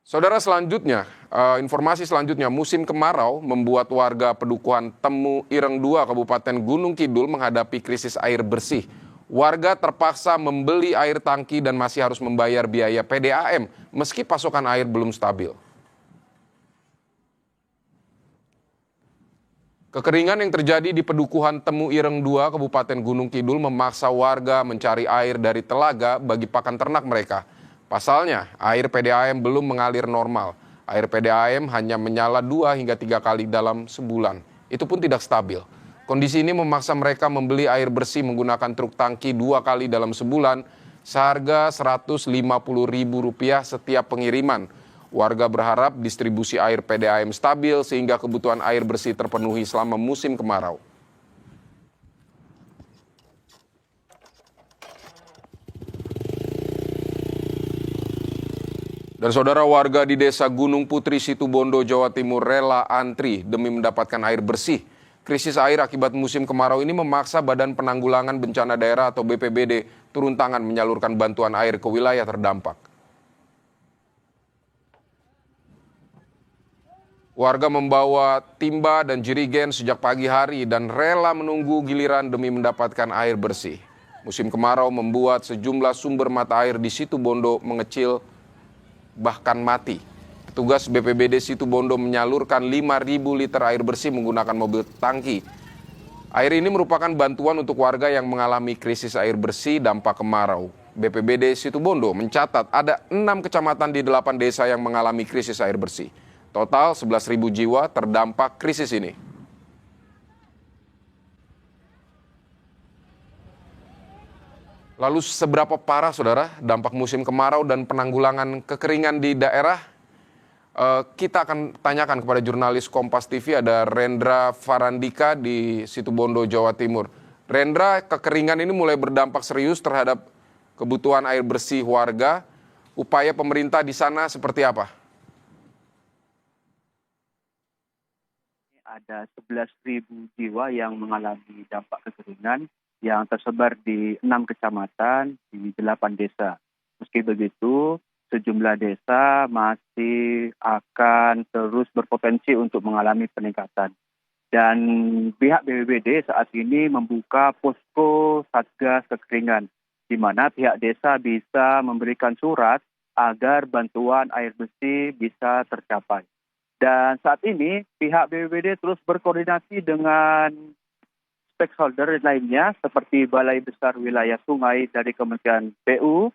Saudara selanjutnya, informasi selanjutnya, musim kemarau membuat warga Pedukuhan Temu Ireng 2 Kabupaten Gunung Kidul menghadapi krisis air bersih. Warga terpaksa membeli air tangki dan masih harus membayar biaya PDAM meski pasokan air belum stabil. Kekeringan yang terjadi di Pedukuhan Temu Ireng 2 Kabupaten Gunung Kidul memaksa warga mencari air dari telaga bagi pakan ternak mereka. Pasalnya, air PDAM belum mengalir normal. Air PDAM hanya menyala 2 hingga 3 kali dalam sebulan. Itu pun tidak stabil. Kondisi ini memaksa mereka membeli air bersih menggunakan truk tangki 2 kali dalam sebulan seharga Rp150.000 setiap pengiriman. Warga berharap distribusi air PDAM stabil sehingga kebutuhan air bersih terpenuhi selama musim kemarau. Dan saudara, warga di Desa Gunung Putri, Situbondo, Jawa Timur rela antri demi mendapatkan air bersih. Krisis air akibat musim kemarau ini memaksa Badan Penanggulangan Bencana Daerah atau BPBD turun tangan menyalurkan bantuan air ke wilayah terdampak. Warga membawa timba dan jerigen sejak pagi hari dan rela menunggu giliran demi mendapatkan air bersih. Musim kemarau membuat sejumlah sumber mata air di Situbondo mengecil bahkan mati. Petugas BPBD Situbondo menyalurkan 5.000 liter air bersih menggunakan mobil tangki. Air ini merupakan bantuan untuk warga yang mengalami krisis air bersih dampak kemarau. BPBD Situbondo mencatat ada 6 kecamatan di 8 desa yang mengalami krisis air bersih. Total 11.000 jiwa terdampak krisis ini. Lalu seberapa parah, saudara, dampak musim kemarau dan penanggulangan kekeringan di daerah? Kita akan tanyakan kepada jurnalis Kompas TV, ada Rendra Farandika di Situbondo, Jawa Timur. Rendra, kekeringan ini mulai berdampak serius terhadap kebutuhan air bersih warga. Upaya pemerintah di sana seperti apa? Ada 11.000 jiwa yang mengalami dampak kekeringan yang tersebar di 6 kecamatan di 8 desa. Meski begitu, sejumlah desa masih akan terus berpotensi untuk mengalami peningkatan. Dan pihak BPBD saat ini membuka posko Satgas Kekeringan, di mana pihak desa bisa memberikan surat agar bantuan air bersih bisa tercapai. Dan saat ini pihak BPBD terus berkoordinasi dengan stakeholder lainnya seperti Balai Besar Wilayah Sungai dari Kementerian PU,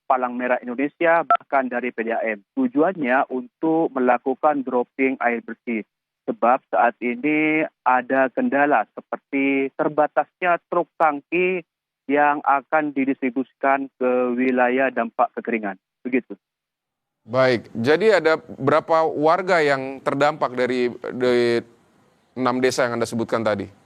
Palang Merah Indonesia, bahkan dari PDAM. Tujuannya untuk melakukan dropping air bersih. Sebab saat ini ada kendala seperti terbatasnya truk tangki yang akan didistribusikan ke wilayah dampak kekeringan. Begitu. Baik, jadi ada berapa warga yang terdampak dari 6 desa yang Anda sebutkan tadi?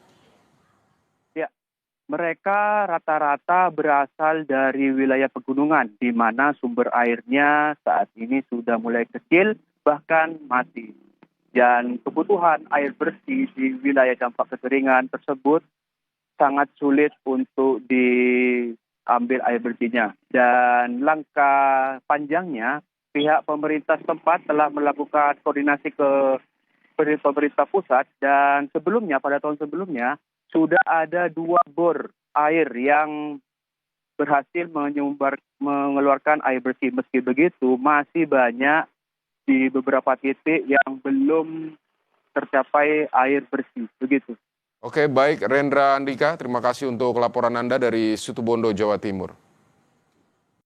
Mereka rata-rata berasal dari wilayah pegunungan, di mana sumber airnya saat ini sudah mulai kecil, bahkan mati. Dan kebutuhan air bersih di wilayah dampak kekeringan tersebut sangat sulit untuk diambil air bersihnya. Dan langkah panjangnya, pihak pemerintah setempat telah melakukan koordinasi ke pemerintah pusat, dan sebelumnya, pada tahun sebelumnya, sudah ada 2 bor air yang berhasil mengeluarkan air bersih. Meski begitu, masih banyak di beberapa titik yang belum tercapai air bersih. Begitu. Oke, baik. Rendra Andika, terima kasih untuk laporan Anda dari Situbondo, Jawa Timur.